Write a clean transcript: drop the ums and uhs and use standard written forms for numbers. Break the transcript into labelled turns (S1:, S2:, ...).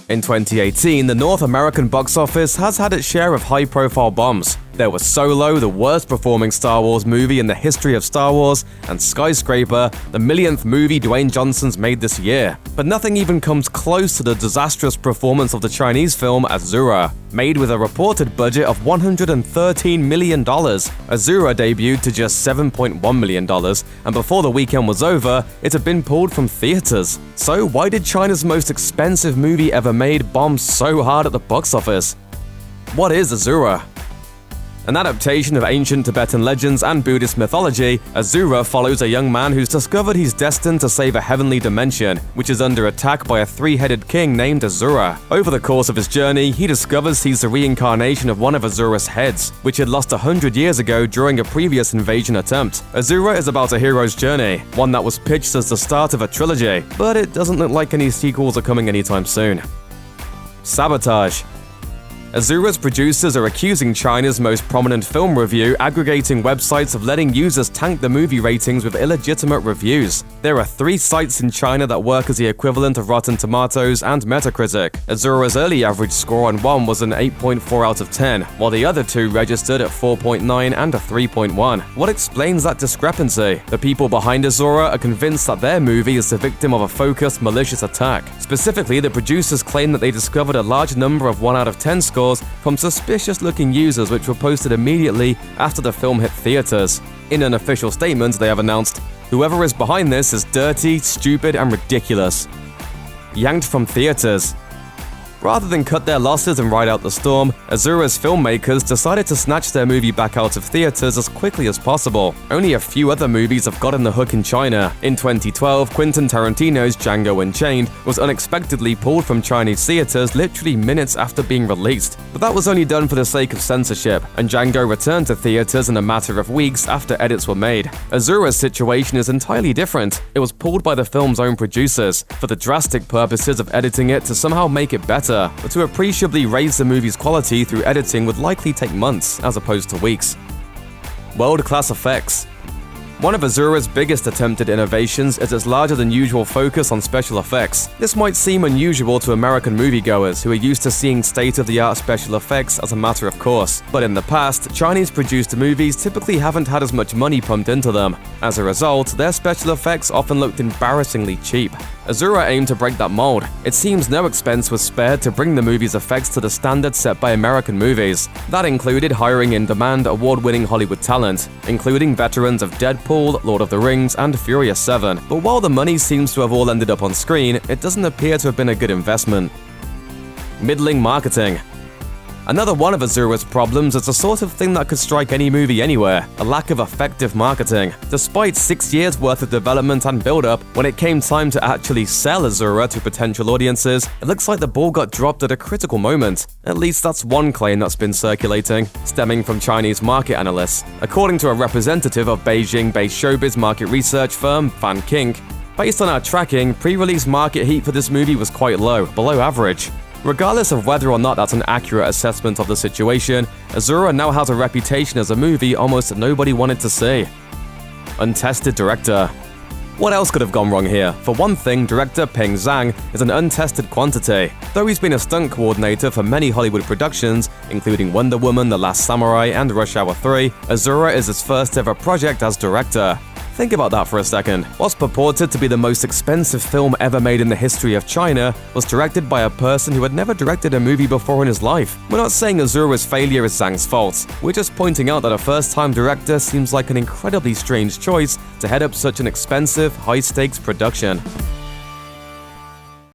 S1: In 2018, the North American box office has had its share of high-profile bombs. There was Solo, the worst-performing Star Wars movie in the history of Star Wars, and Skyscraper, the millionth movie Dwayne Johnson's made this year. But nothing even comes close to the disastrous performance of the Chinese film Asura. Made with a reported budget of $113 million, Asura debuted to just $7.1 million, and before the weekend was over, it had been pulled from theaters. So why did China's most expensive movie ever made bomb so hard at the box office? What is Asura? An adaptation of ancient Tibetan legends and Buddhist mythology, Asura follows a young man who's discovered he's destined to save a heavenly dimension, which is under attack by a three-headed king named Asura. Over the course of his journey, he discovers he's the reincarnation of one of Asura's heads, which had lost 100 years ago during a previous invasion attempt. Asura is about a hero's journey, one that was pitched as the start of a trilogy, but it doesn't look like any sequels are coming anytime soon. Sabotage. Asura's producers are accusing China's most prominent film review aggregating websites of letting users tank the movie ratings with illegitimate reviews. There are 3 sites in China that work as the equivalent of Rotten Tomatoes and Metacritic. Asura's early average score on one was an 8.4 out of 10, while the other 2 registered at 4.9 and a 3.1. What explains that discrepancy? The people behind Asura are convinced that their movie is the victim of a focused, malicious attack. Specifically, the producers claim that they discovered a large number of 1 out of 10 scores from suspicious-looking users which were posted immediately after the film hit theaters. In an official statement, they have announced, "Whoever is behind this is dirty, stupid, and ridiculous." Yanked from theaters. Rather than cut their losses and ride out the storm, Asura's filmmakers decided to snatch their movie back out of theaters as quickly as possible. Only a few other movies have gotten the hook in China. In 2012, Quentin Tarantino's Django Unchained was unexpectedly pulled from Chinese theaters literally minutes after being released. But that was only done for the sake of censorship, and Django returned to theaters in a matter of weeks after edits were made. Asura's situation is entirely different. It was pulled by the film's own producers, for the drastic purposes of editing it to somehow make it better. But to appreciably raise the movie's quality through editing would likely take months, as opposed to weeks. World-class effects. One of Asura's biggest attempted innovations is its larger-than-usual focus on special effects. This might seem unusual to American moviegoers who are used to seeing state-of-the-art special effects as a matter of course. But in the past, Chinese-produced movies typically haven't had as much money pumped into them. As a result, their special effects often looked embarrassingly cheap. Asura aimed to break that mold. It seems no expense was spared to bring the movie's effects to the standards set by American movies. That included hiring in-demand, award-winning Hollywood talent, including veterans of Deadpool, Lord of the Rings, and Furious 7. But while the money seems to have all ended up on screen, it doesn't appear to have been a good investment. Middling marketing. Another one of Asura's problems is the sort of thing that could strike any movie anywhere, a lack of effective marketing. Despite 6 years worth of development and build-up, when it came time to actually sell Asura to potential audiences, it looks like the ball got dropped at a critical moment. At least that's one claim that's been circulating, stemming from Chinese market analysts. According to a representative of Beijing-based showbiz market research firm Fan Kink, based on our tracking, pre-release market heat for this movie was quite low, below average. Regardless of whether or not that's an accurate assessment of the situation, Asura now has a reputation as a movie almost nobody wanted to see. Untested director. What else could have gone wrong here? For one thing, director Peng Zhang is an untested quantity. Though he's been a stunt coordinator for many Hollywood productions, including Wonder Woman, The Last Samurai, and Rush Hour 3, Asura is his first ever project as director. Think about that for a second. What's purported to be the most expensive film ever made in the history of China was directed by a person who had never directed a movie before in his life. We're not saying Asura's failure is Zhang's fault. We're just pointing out that a first-time director seems like an incredibly strange choice to head up such an expensive, high-stakes production.